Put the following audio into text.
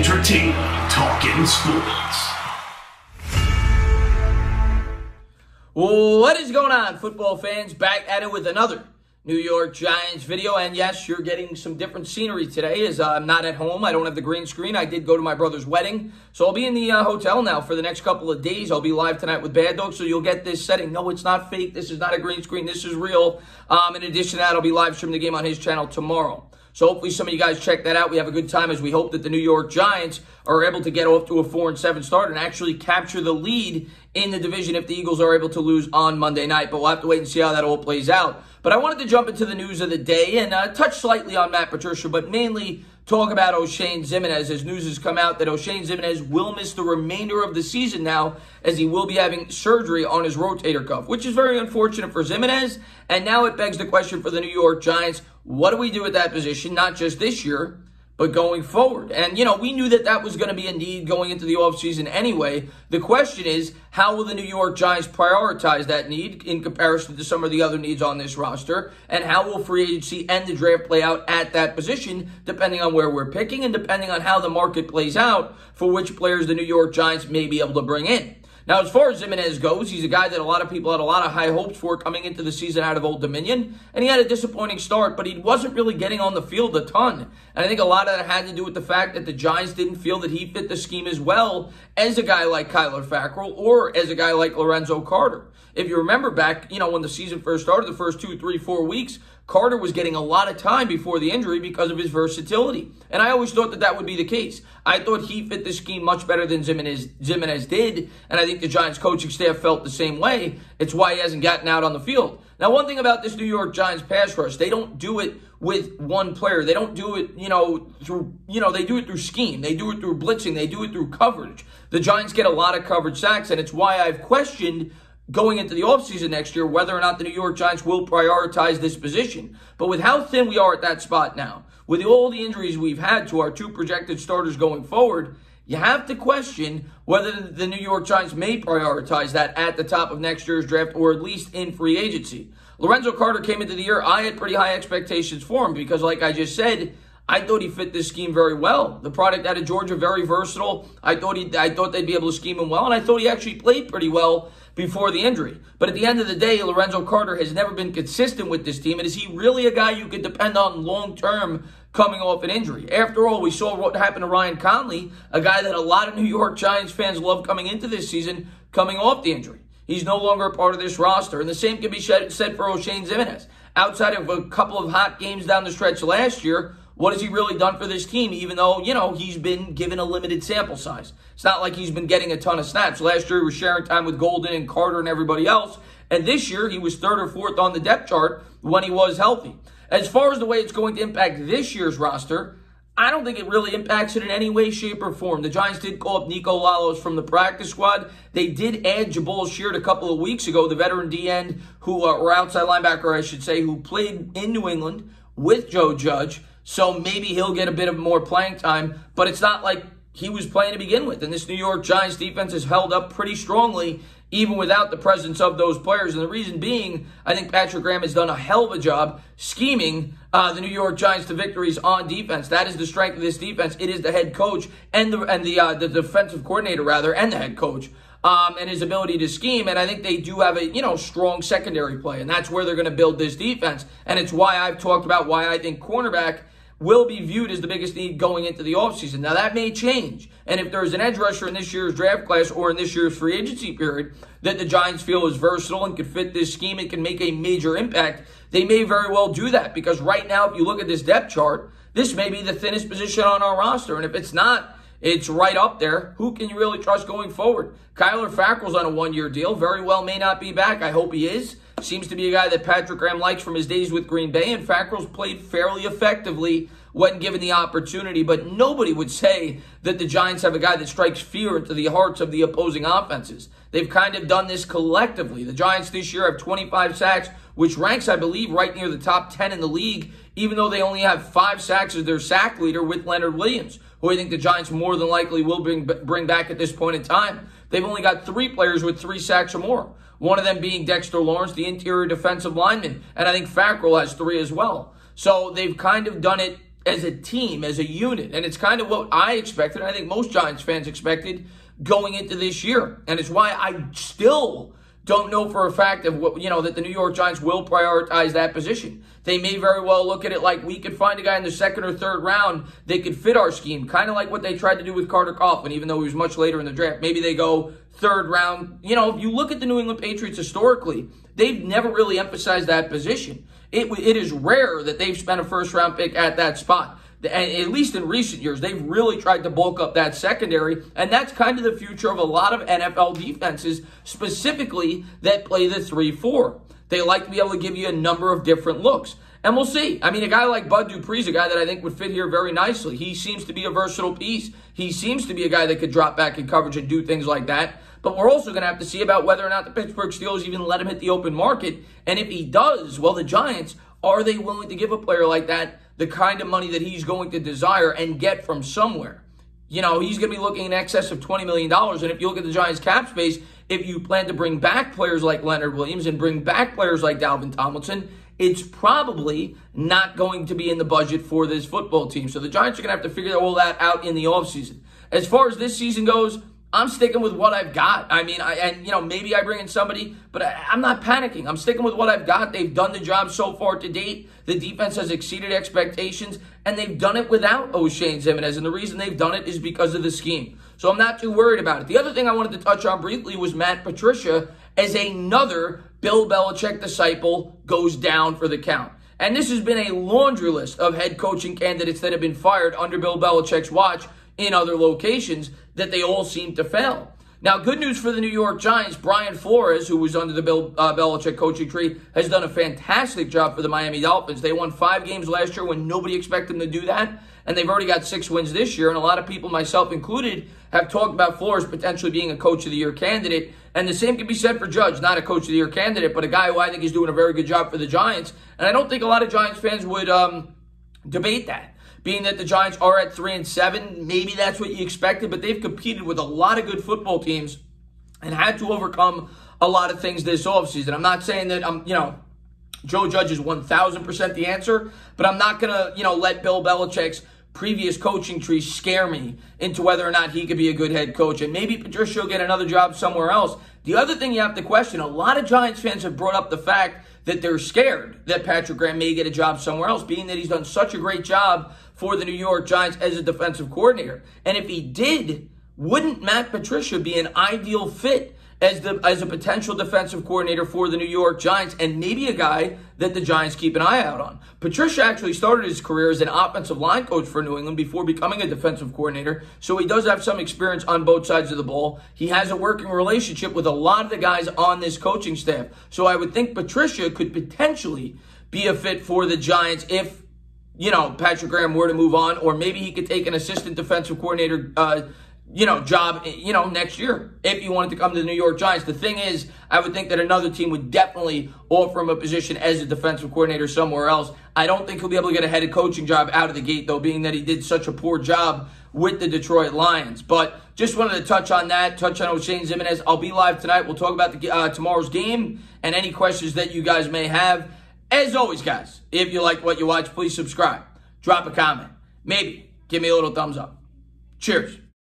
entertaining, talking sports. What is going on, football fans? Back at it with another New York Giants video. And yes, you're getting some different scenery today as I'm not at home. I don't have the green screen. I did go to my brother's wedding. So I'll be in the hotel now for the next couple of days. I'll be live tonight with Bad Dog. So you'll get this setting. No, it's not fake. This is not a green screen. This is real. In addition to that, I'll be live streaming the game on his channel tomorrow. So hopefully some of you guys check that out. We have a good time as we hope that the New York Giants are able to get off to a 4-7 start and actually capture the lead in the division if the Eagles are able to lose on Monday night. But we'll have to wait and see how that all plays out. But I wanted to jump into the news of the day and touch slightly on Matt Patricia, but mainly talk about Oshane Ximines as news has come out that Oshane Ximines will miss the remainder of the season now as he will be having surgery on his rotator cuff, which is very unfortunate for Ximines. And now it begs the question for the New York Giants, what do we do at that position, not just this year, but going forward? And, we knew that that was going to be a need going into the offseason anyway. The question is, how will the New York Giants prioritize that need in comparison to some of the other needs on this roster? And how will free agency and the draft play out at that position, depending on where we're picking and depending on how the market plays out for which players the New York Giants may be able to bring in? Now, as far as Ximines goes, he's a guy that a lot of people had a lot of high hopes for coming into the season out of Old Dominion, and he had a disappointing start, but he wasn't really getting on the field a ton. And I think a lot of that had to do with the fact that the Giants didn't feel that he fit the scheme as well as a guy like Kyler Fackrell or as a guy like Lorenzo Carter. If you remember back, when the season first started, the first 2, 3, 4 weeks, Carter was getting a lot of time before the injury because of his versatility. And I always thought that that would be the case. I thought he fit the scheme much better than Ximines did. And I think the Giants coaching staff felt the same way. It's why he hasn't gotten out on the field. Now, one thing about this New York Giants pass rush, they don't do it with one player. They don't do it, they do it through scheme. They do it through blitzing. They do it through coverage. The Giants get a lot of coverage sacks, and it's why I've questioned going into the offseason next year whether or not the New York Giants will prioritize this position. But with how thin we are at that spot now, with all the injuries we've had to our two projected starters going forward, you have to question whether the New York Giants may prioritize that at the top of next year's draft or at least in free agency. Lorenzo Carter came into the year. I had pretty high expectations for him because, like I just said, I thought he fit this scheme very well. The product out of Georgia, very versatile. I thought they'd be able to scheme him well, and I thought he actually played pretty well before the injury. But at the end of the day, Lorenzo Carter has never been consistent with this team. And is he really a guy you could depend on long-term coming off an injury? After all, we saw what happened to Ryan Conley, a guy that a lot of New York Giants fans love coming into this season, coming off the injury. He's no longer a part of this roster. And the same can be said for Oshane Ximines. Outside of a couple of hot games down the stretch last year, what has he really done for this team, even though, he's been given a limited sample size? It's not like he's been getting a ton of snaps. Last year, he was sharing time with Golden and Carter and everybody else. And this year, he was 3rd or 4th on the depth chart when he was healthy. As far as the way it's going to impact this year's roster, I don't think it really impacts it in any way, shape, or form. The Giants did call up Nico Lalos from the practice squad. They did add Jabal Sheard a couple of weeks ago, the veteran D-end, or outside linebacker, I should say, who played in New England with Joe Judge. So maybe he'll get a bit of more playing time, but it's not like he was playing to begin with. And this New York Giants defense has held up pretty strongly, even without the presence of those players. And the reason being, I think Patrick Graham has done a hell of a job scheming the New York Giants to victories on defense. That is the strength of this defense. It is the head coach and the defensive coordinator, rather, and the head coach. And his ability to scheme. And I think they do have a, strong secondary play. And that's where they're going to build this defense. And it's why I've talked about why I think cornerback will be viewed as the biggest need going into the offseason. Now, that may change. And if there's an edge rusher in this year's draft class or in this year's free agency period that the Giants feel is versatile and could fit this scheme and can make a major impact, they may very well do that. Because right now, if you look at this depth chart, this may be the thinnest position on our roster. And if it's not, it's right up there. Who can you really trust going forward? Kyler Fackrell's on a 1-year deal. Very well may not be back. I hope he is. Seems to be a guy that Patrick Graham likes from his days with Green Bay, and Fackrell's played fairly effectively when given the opportunity. But nobody would say that the Giants have a guy that strikes fear into the hearts of the opposing offenses. They've kind of done this collectively. The Giants this year have 25 sacks, which ranks, I believe, right near the top 10 in the league, even though they only have 5 sacks as their sack leader with Leonard Williams, who I think the Giants more than likely will bring back at this point in time. They've only got 3 players with 3 sacks or more. One of them being Dexter Lawrence, the interior defensive lineman. And I think Fackrell has 3 as well. So they've kind of done it as a team, as a unit. And it's kind of what I expected. I think most Giants fans expected going into this year. And it's why I still don't know for a fact of what, that the New York Giants will prioritize that position. They may very well look at it like we could find a guy in the second or third round that could fit our scheme, kind of like what they tried to do with Carter Coughlin, even though he was much later in the draft. Maybe they go third round. If you look at the New England Patriots historically, they've never really emphasized that position. It is rare that they've spent a first-round pick at that spot. And at least in recent years, they've really tried to bulk up that secondary, and that's kind of the future of a lot of NFL defenses, specifically that play the 3-4. They like to be able to give you a number of different looks. And we'll see. I mean, a guy like Bud Dupree's a guy that I think would fit here very nicely. He seems to be a versatile piece. He seems to be a guy that could drop back in coverage and do things like that. But we're also going to have to see about whether or not the Pittsburgh Steelers even let him hit the open market. And if he does, well, the Giants, are they willing to give a player like that the kind of money that he's going to desire and get from somewhere? He's going to be looking in excess of $20 million. And if you look at the Giants' cap space, if you plan to bring back players like Leonard Williams and bring back players like Dalvin Tomlinson, it's probably not going to be in the budget for this football team. So the Giants are going to have to figure all that out in the offseason. As far as this season goes, I'm sticking with what I've got. I mean, maybe I bring in somebody, but I'm not panicking. I'm sticking with what I've got. They've done the job so far to date. The defense has exceeded expectations, and they've done it without Oshane Ximines, and the reason they've done it is because of the scheme. So I'm not too worried about it. The other thing I wanted to touch on briefly was Matt Patricia as another Bill Belichick disciple goes down for the count. And this has been a laundry list of head coaching candidates that have been fired under Bill Belichick's watch in other locations that they all seem to fail. Now, good news for the New York Giants. Brian Flores, who was under the Bill Belichick coaching tree, has done a fantastic job for the Miami Dolphins. They won 5 games last year when nobody expected them to do that, and they've already got 6 wins this year. And a lot of people, myself included, have talked about Flores potentially being a Coach of the Year candidate. And the same can be said for Judge, not a Coach of the Year candidate, but a guy who I think is doing a very good job for the Giants. And I don't think a lot of Giants fans would debate that. Being that the Giants are at 3-7, maybe that's what you expected, but they've competed with a lot of good football teams and had to overcome a lot of things this offseason. I'm not saying that Joe Judge is 1,000% the answer, but I'm not going to let Bill Belichick's previous coaching tree scare me into whether or not he could be a good head coach. And maybe Patricia will get another job somewhere else. The other thing you have to question, a lot of Giants fans have brought up the fact that they're scared that Patrick Graham may get a job somewhere else, being that he's done such a great job for the New York Giants as a defensive coordinator. And if he did, wouldn't Matt Patricia be an ideal fit as a potential defensive coordinator for the New York Giants, and maybe a guy that the Giants keep an eye out on? Patricia actually started his career as an offensive line coach for New England before becoming a defensive coordinator, so he does have some experience on both sides of the ball. He has a working relationship with a lot of the guys on this coaching staff. So I would think Patricia could potentially be a fit for the Giants if Patrick Graham were to move on, or maybe he could take an assistant defensive coordinator job, next year if he wanted to come to the New York Giants. The thing is, I would think that another team would definitely offer him a position as a defensive coordinator somewhere else. I don't think he'll be able to get a head coaching job out of the gate, though, being that he did such a poor job with the Detroit Lions. But just wanted to touch on that, touch on Oshane Ximines. I'll be live tonight. We'll talk about tomorrow's game and any questions that you guys may have. As always, guys, if you like what you watch, please subscribe. Drop a comment. Maybe give me a little thumbs up. Cheers.